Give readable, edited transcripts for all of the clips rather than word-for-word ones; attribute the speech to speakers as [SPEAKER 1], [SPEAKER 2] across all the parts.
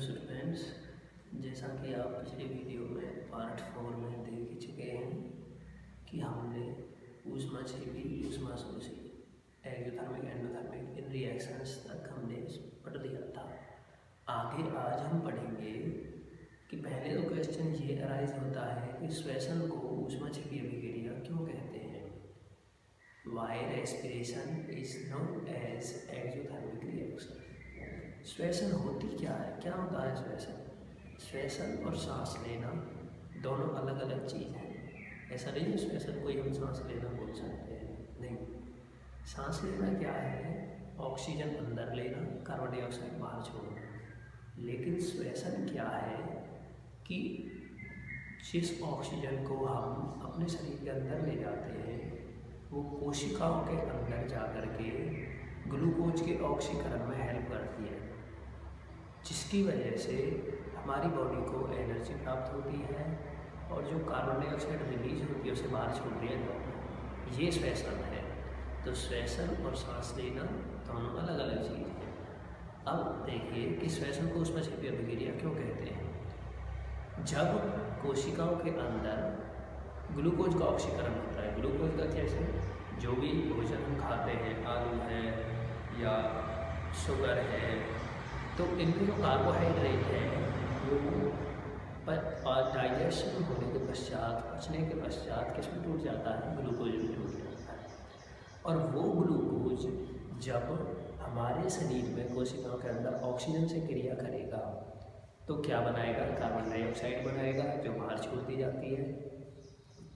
[SPEAKER 1] Students, जैसा कि आप पिछले वीडियो में पार्ट 4 में देख ही चुके हैं कि हमने ऊष्माक्षेपी ऊष्माशोषी एक्सोथर्मिक एंडोथर्मिक इन रिएक्शंस तक हमने पढ़ लिया था। आगे आज हम पढ़ेंगे कि पहले तो क्वेश्चन ये अराइज होता है कि श्वसन को ऊष्माक्षेपी अभिक्रिया क्यों कहते हैं। Why respiration is known as exothermic reaction। श्वसन होती क्या है, क्या होता है श्वसन? श्वसन और सांस लेना दोनों अलग अलग चीज़ हैं। ऐसा नहीं है श्वसन को ही हम सांस लेना बोल सकते हैं, नहीं। सांस लेना क्या है? ऑक्सीजन अंदर लेना, कार्बन डाइऑक्साइड बाहर छोड़ना। लेकिन श्वसन क्या है कि जिस ऑक्सीजन को हम अपने शरीर के अंदर ले जाते हैं वो कोशिकाओं के अंदर जा कर के ग्लूकोज के ऑक्सीकरण में हेल्प करती है, जिसकी वजह से हमारी बॉडी को एनर्जी प्राप्त होती है और जो कार्बन डाइऑक्साइड रिलीज होती है उसे बाहर छोड़ दिया जाता है। ये श्वसन है। तो श्वसन और सांस लेना दोनों अलग अलग चीज़ है। अब देखिए कि श्वसन को ऊष्माक्षेपी अभिक्रिया क्यों कहते हैं। जब कोशिकाओं के अंदर ग्लूकोज का ऑक्सीकरण होता है, ग्लूकोज का कैसे, जो भी भोजन हम खाते हैं, आलू है या शुगर है, तो इनमें जो कार्बोहाइड्रेट है वो डाइजेशन होने के पश्चात, पचने के पश्चात किसमें टूट जाता है? ग्लूकोज में टूट जाता है। और वो ग्लूकोज जब हमारे शरीर में कोशिकाओं के अंदर ऑक्सीजन से क्रिया करेगा तो क्या बनाएगा? कार्बन डाइऑक्साइड बनाएगा जो बाहर छोड़ दी जाती है,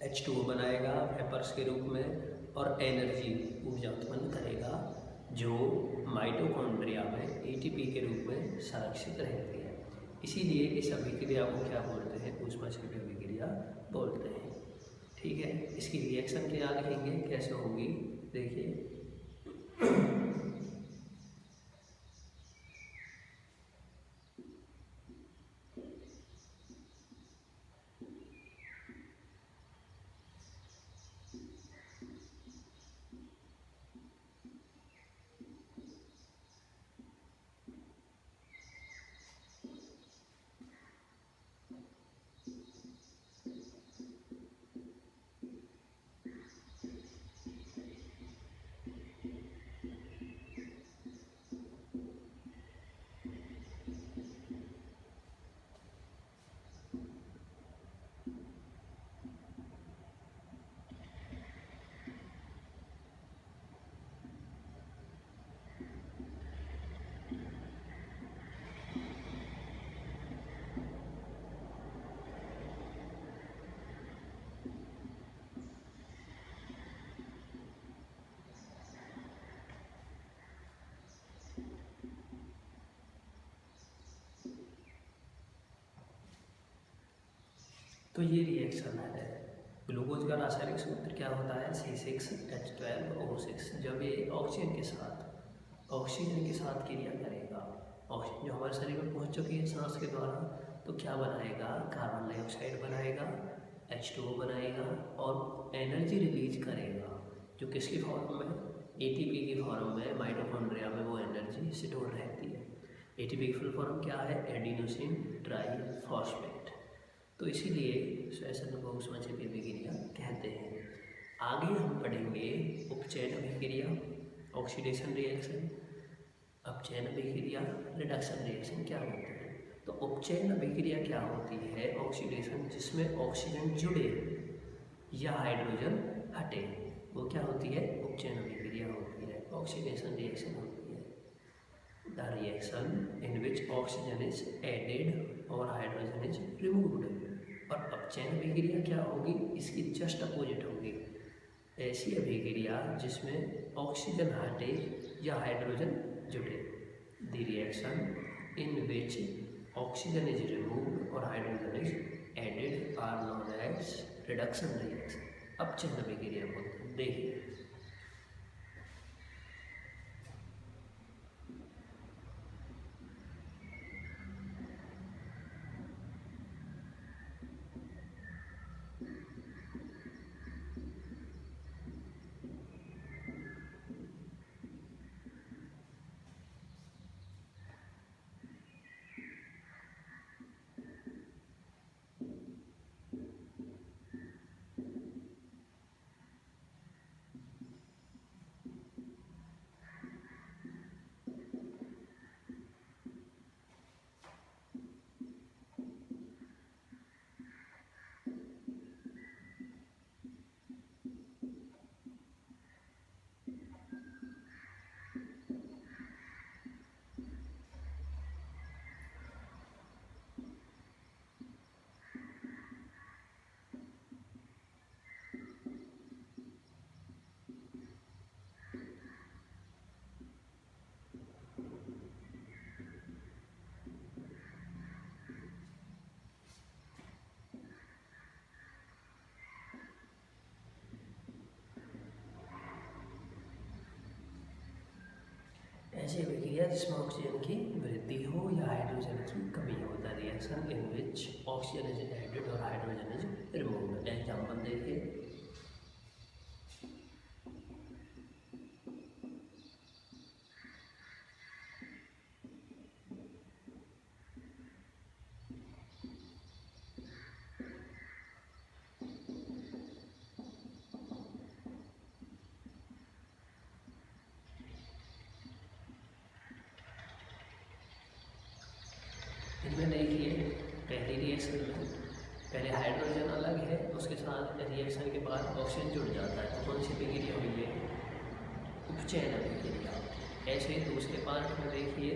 [SPEAKER 1] H2O बनाएगा वेपर्स के रूप में, और एनर्जी ऊर्जा उत्पन्न करेगा जो माइटोकॉन्ड्रिया में ATP के रूप में संरक्षित रहती है। इसीलिए इस अभिक्रिया को क्या बोलते हैं? ऊष्माक्षेपी अभिक्रिया बोलते हैं। ठीक है, इसकी रिएक्शन क्या लिखेंगे, कैसे होगी, देखिए। तो ये रिएक्शन है। ग्लूकोज का रासायनिक सूत्र क्या होता है? C6H12O6। जब ये ऑक्सीजन के साथ क्रिया करेगा, ऑक्सीजन जो हमारे शरीर में पहुंच चुकी है सांस के द्वारा, तो क्या बनाएगा? कार्बन डाइऑक्साइड बनाएगा, H2O बनाएगा और एनर्जी रिलीज करेगा, जो किसकी फॉर्म में? ATP की फॉर्म में। माइटोकॉन्ड्रिया में वो एनर्जी स्टोर रहती है। ATP की फुल फॉर्म क्या है? Adenosine triphosphate. तो इसीलिए श्वसन को ऊष्माक्षेपी अभिक्रिया कहते हैं। आगे हम पढ़ेंगे उपचयन अभिक्रिया, ऑक्सीडेशन रिएक्शन, अपचयन अभिक्रिया, रिडक्शन रिएक्शन क्या होते हैं। तो उपचयन अभिक्रिया क्या होती है? ऑक्सीडेशन, जिसमें ऑक्सीजन जुड़े या हाइड्रोजन हटे, वो क्या होती है? उपचयन अभिक्रिया होती है। ऑक्सीडेशन रिएक्शन होती है the reaction in which oxygen is added और हाइड्रोजन इज रिमूव्ड। और अपचयन अभिक्रिया क्या होगी? इसकी जस्ट अपोजिट होगी। ऐसी अभिक्रिया जिसमें ऑक्सीजन हटे या हाइड्रोजन जुड़े। The reaction in which oxygen is removed और hydrogen is added are known as reduction reaction. अपचयन अभिक्रिया बोलते हैं। देखिए, ऐसी अभिक्रिया जिसमें ऑक्सीजन की वृद्धि हो या हाइड्रोजन की कमी हो। The reaction in which oxygen is added और हाइड्रोजन इज रिमूव्ड। एग्जाम्पल देखिए, इसमें देखिए पहली रिएक्शन में पहले हाइड्रोजन अलग है, उसके साथ रिएक्शन के बाद ऑक्सीजन जुड़ जाता है, तो कौन सी अभिक्रिया हुई है? उपचयन अभिक्रिया। ऐसे ही दूसरे पार्ट में देखिए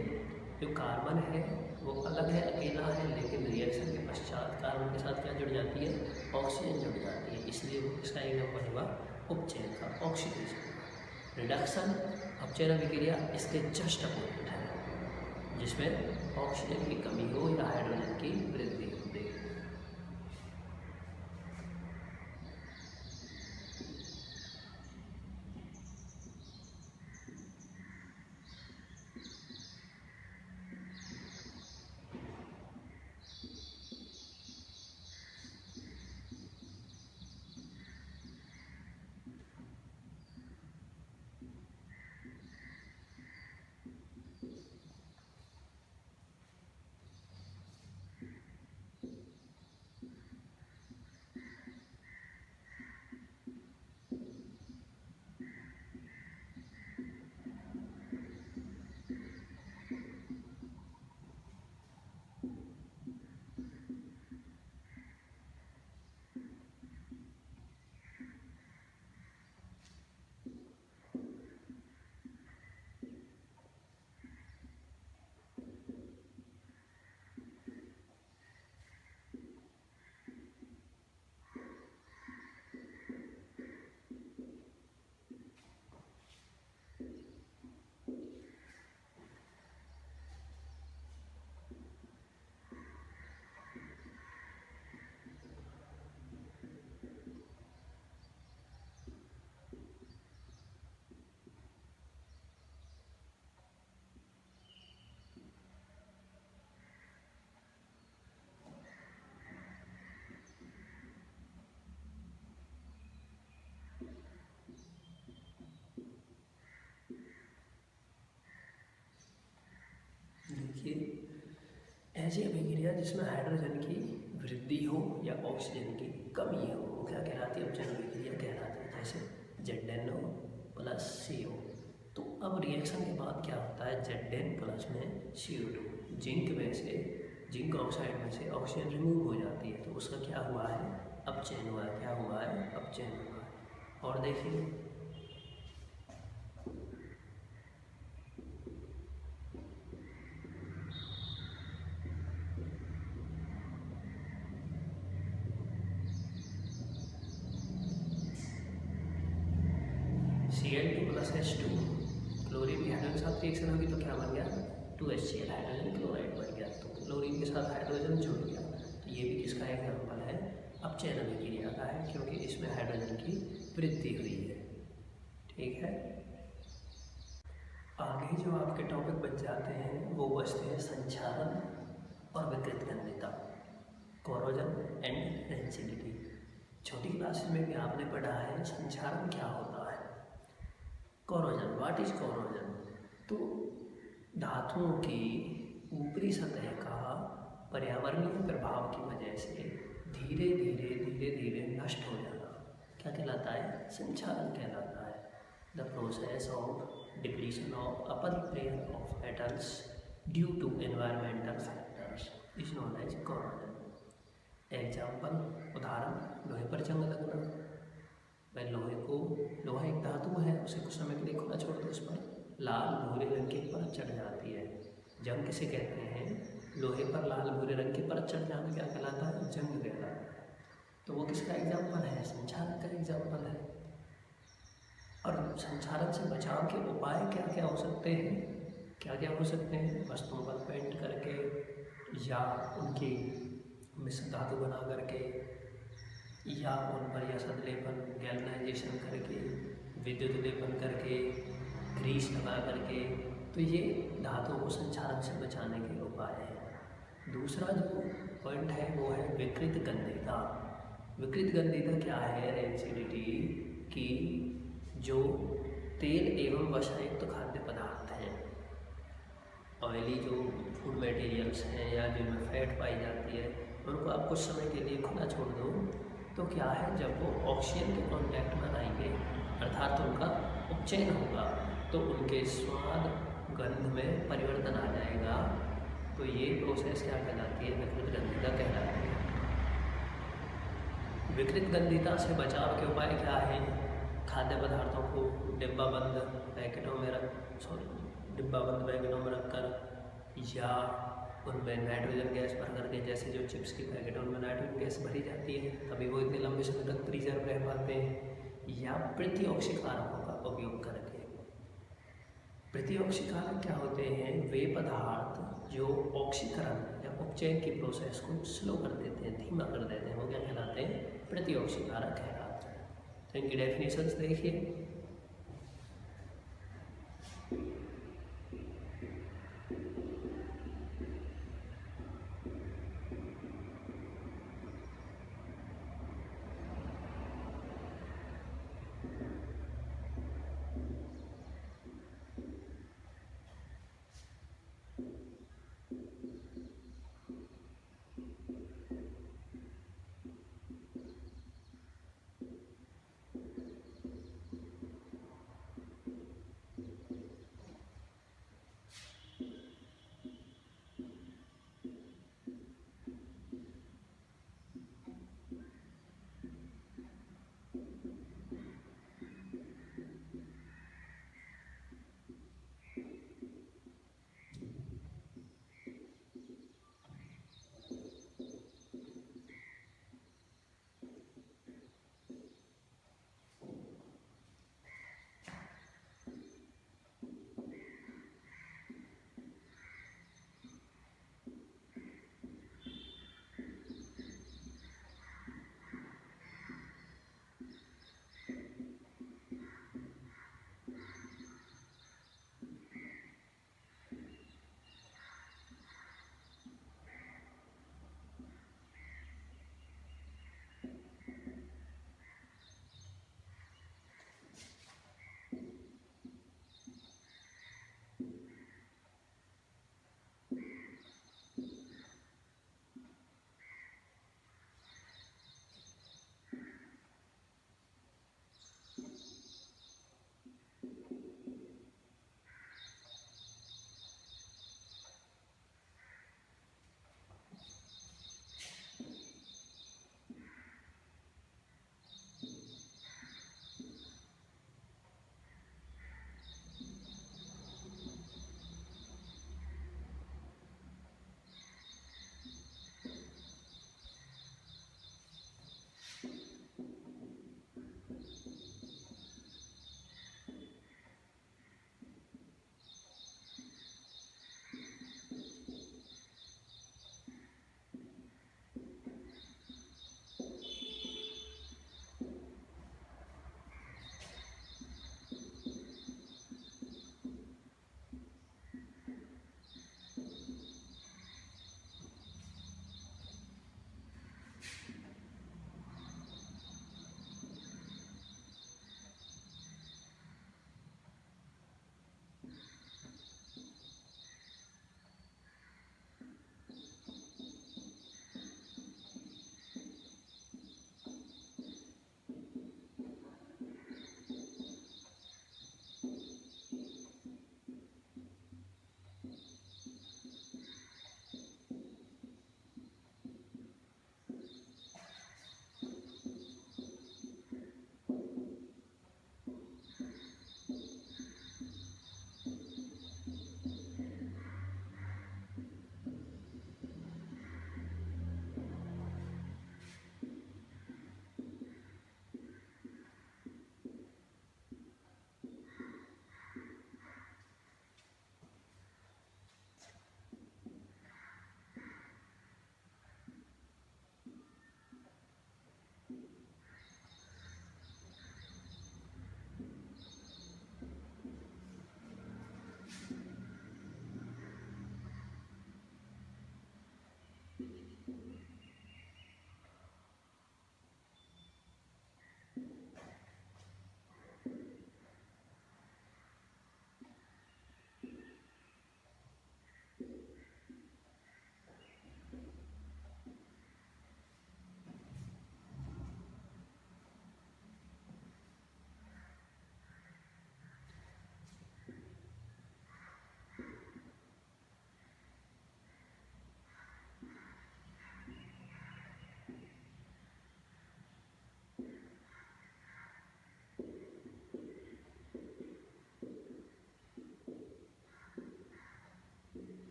[SPEAKER 1] जो कार्बन है वो अलग है, अकेला है, लेकिन रिएक्शन के पश्चात कार्बन के साथ क्या जुड़ जाती है? ऑक्सीजन जुड़ जाती है, इसलिए वो किसका एग्जाम्पल हुआ? उपचयन का, ऑक्सीडेशन। रिडक्शन अपचयन अभिक्रिया इसके जस्ट अपोजिट है, जिसमें ऑक्सीजन की कमी हो या हाइड्रोजन की वृद्धि हो। देखिए ऐसी अभिक्रिया जिसमें हाइड्रोजन की वृद्धि हो या ऑक्सीजन की कमी हो, वो क्या कहलाती है? अपचयन अभिक्रिया कहलाती है। जैसे ZnO प्लस CO। तो अब रिएक्शन के बाद क्या होता है? Zn प्लस में CO2, जिंक ऑक्साइड में से ऑक्सीजन रिमूव हो जाती है, तो उसका क्या हुआ है? अपचयन हुआ है। क्या हुआ है? अपचयन हुआ है। और देखिए Cl2 प्लस H2, क्लोरीन की हाइड्रोजन के साथ रिएक्शन होगी तो क्या बन गया? 2HCl, हाइड्रोजन क्लोराइड बन गया। तो क्लोरीन के साथ हाइड्रोजन जुड़ गया, तो ये भी किसका एग्जाम्पल है? अपचयन अभिक्रिया का है, क्योंकि इसमें हाइड्रोजन की वृद्धि हुई है। ठीक है, आगे जो आपके टॉपिक बच जाते हैं वो बचते हैं संक्षारण और विकृत गंधता, कोरोजन एंड रेंसिडिटी। छोटी क्लासेस में भी आपने पढ़ा है संक्षारण क्या होता है। Corrosion, what is corrosion? तो धातुओं की ऊपरी सतह का पर्यावरणीय प्रभाव की वजह से धीरे धीरे नष्ट हो जाना क्या कहलाता है? संक्षारण कहलाता है। The process of depletion of upper layer of metals due to environmental factors is known as corrosion. Example, उदाहरण, लोहे पर जंग लगना। वह लोहा एक धातु है, उसे कुछ समय के लिए खुला छोड़ दो, उस पर लाल भूरे रंग की परत चढ़ जाती है। जंग किसे कहते हैं? लोहे पर लाल भूरे रंग की परत चढ़ जाना क्या कहलाता है? जंग कहलाता है। तो वो किसका एग्जाम्पल है? संक्षारण का एग्जाम्पल है। और संक्षारण से बचाव के उपाय क्या क्या हो सकते हैं? क्या क्या हो सकते हैं? वस्तुओं पर पेंट करके या उनकी मिश्र धातु बना करके या उन पर यसद लेपन, गैल्वनाइजेशन करके, विद्युत लेपन करके, ग्रीस लगा करके, तो ये धातुओं को संक्षारक से बचाने के उपाय हैं। दूसरा जो पॉइंट है वो है विकृत गंधिता। विकृत गंधिता क्या है? रेंसिडिटी की जो तेल एवं वसायुक्त खाद्य पदार्थ हैं, ऑयली जो फूड मटेरियल्स हैं या जिनमें फैट पाई जाती है, उनको आप कुछ समय के लिए खुला छोड़ दो तो क्या है, जब वो ऑक्सीजन के कांटेक्ट में आएंगे अर्थात उनका उपचयन होगा तो उनके स्वाद गंध में परिवर्तन आ जाएगा। तो ये प्रोसेस क्या कहलाती है? विकृत गंधिता कहलाती है। विकृत गंधिता से बचाव के उपाय क्या है? खाद्य पदार्थों को डिब्बाबंद पैकेटों में रखकर या उनमें नाइट्रोजन गैस भर करके, जैसे जो चिप्स की पैकेट उनमें नाइट्रोजन गैस भरी जाती है तभी वो इतने लंबे समय तक प्रिजर्व रह पाते हैं, या प्रतिऑक्सीकारकों का उपयोग करके। प्रतिऑक्सीकारक क्या होते हैं? वे पदार्थ जो ऑक्सीकरण या उपचयन की प्रोसेस को स्लो कर देते हैं, धीमा कर देते हैं, वो क्या कहलाते हैं? प्रतिऑक्सीकारक कहलाते हैं। तो इनकी डेफिनेशंस देखिए।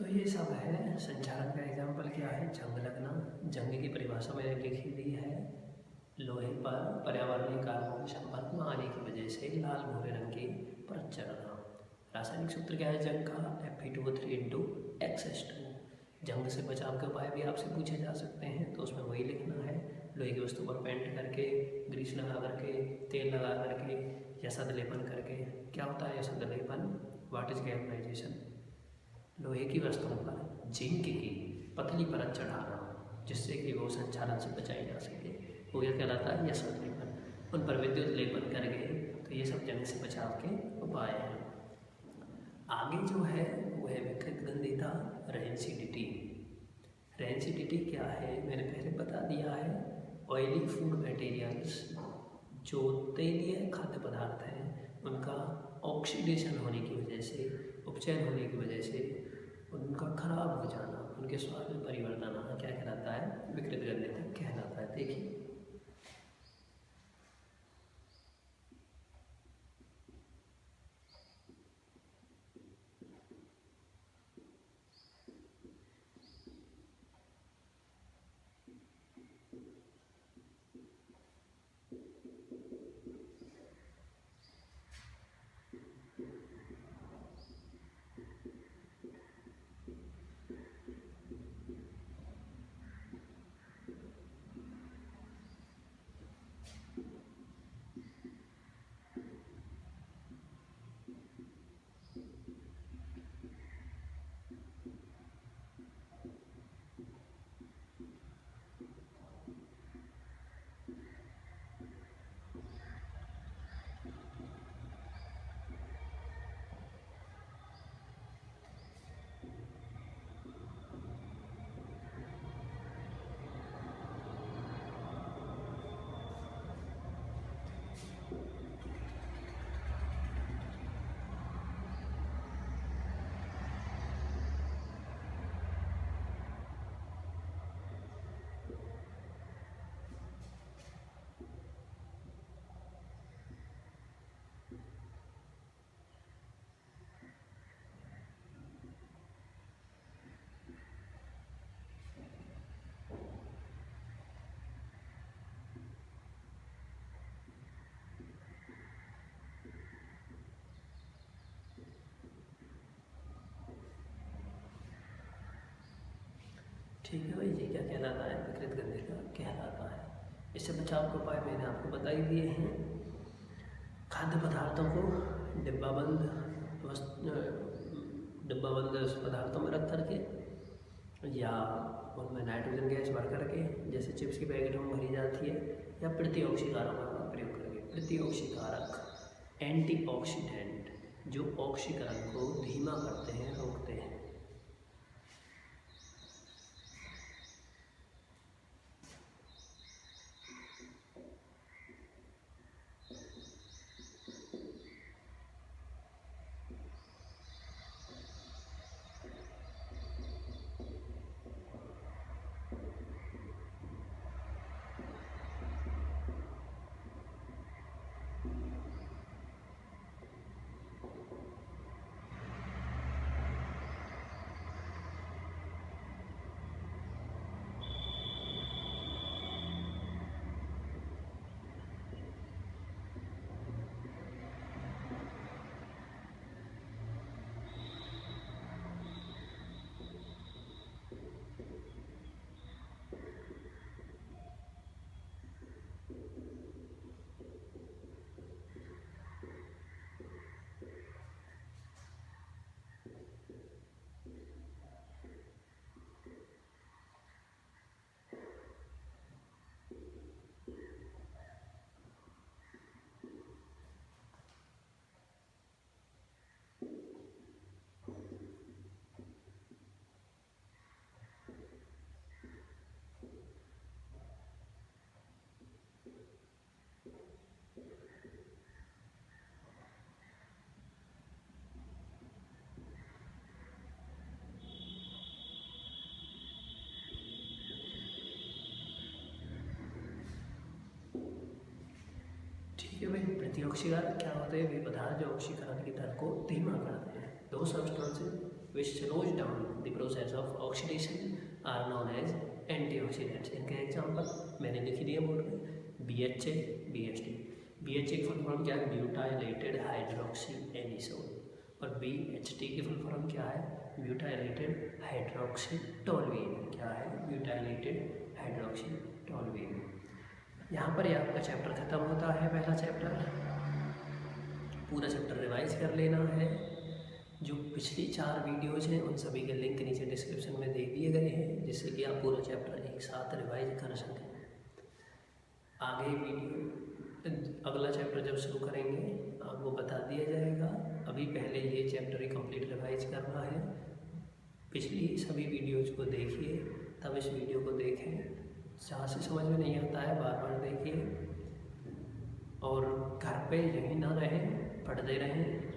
[SPEAKER 1] तो ये सब है। संचालन का एग्जाम्पल क्या है? जंग लगना। जंग की परिभाषा मैंने लिखी दी है। लोहे पर पर्यावरणीय कारकों के संपर्क में आने की वजह से लाल भूरे रंग की परत चढ़ना। रासायनिक सूत्र क्या है जंग का? Fe2O3 × जंग से बचाव के उपाय भी आपसे पूछे जा सकते हैं, तो उसमें वही लिखना है। लोहे की वस्तु पर पेंट करके, ग्रीस लगा करके, तेल लगा करके या सदलेपन करके। क्या होता है सद लेपन? What is galvanisation? लोहे की वस्तुओं पर जिंक की पतली परत चढ़ाना जिससे कि वो संचालन से बचाई जा सके, वो क्या कहलाता है? सद लेपन। उन पर विद्युत लेपन करके। तो ये सब जंग से बचाव के उपाय हैं। आगे जो है वो है विकृत गंधिता, रेंसिडिटी। रेंसिडिटी क्या है मैंने पहले बता दिया है। ऑयली फूड मटेरियल्स, जो तेलीय खाद्य पदार्थ हैं, उनका ऑक्सीडेशन होने की वजह से, उपचयन होने की वजह से उनका खराब हो जाना, उनके स्वाद में परिवर्तन आना क्या कहलाता है? विकृत गंधिता कहलाता है। देखिए ठीक है भाई, ये क्या कहलाता है? विकृत गंधिता कहलाता है। इससे बचाव के उपाय मैंने आपको बता ही दिए हैं। खाद्य पदार्थों को डिब्बाबंद पदार्थों में रख करके या उनमें नाइट्रोजन गैस भर करके, जैसे चिप्स की पैकेटों में भरी जाती है, या प्रतिऑक्सीकारकों का प्रयोग करके। प्रतिऑक्सीकारक एंटीऑक्सीडेंट जो ऑक्सीकरण को धीमा करते हैं, रोकते हैं। ठीक है भाई, प्रतिऑक्सीकारक क्या होते हैं? वे पदार्थ जो ऑक्सीकरण की दर को धीमा करते हैं। दो substances which slows down the process of oxidation are known as antioxidants. इनके एग्जाम्पल मैंने लिख दिया बोर्ड में, BHA, BHT। BHA की फुल फॉर्म क्या है? Butylated hydroxy anisole. और BHT की फुल फॉर्म क्या है? Butylated hydroxy toluene. क्या है? Butylated hydroxy toluene. यहाँ पर ही आपका चैप्टर ख़त्म होता है, पहला चैप्टर। पूरा चैप्टर रिवाइज कर लेना है। जो पिछली 4 वीडियोज़ हैं उन सभी के लिंक नीचे डिस्क्रिप्शन में दे दिए गए हैं, जिससे कि आप पूरा चैप्टर एक साथ रिवाइज कर सकें। आगे वीडियो अगला चैप्टर जब शुरू करेंगे आपको बता दिया जाएगा। अभी पहले ये चैप्टर ही कंप्लीट रिवाइज करना है। पिछली सभी वीडियोज़ को देखिए, तब इस वीडियो को देखें। जहाँ से समझ में नहीं आता है बार बार देखिए, और घर पे यहीं ना रहें, पढ़ते रहें।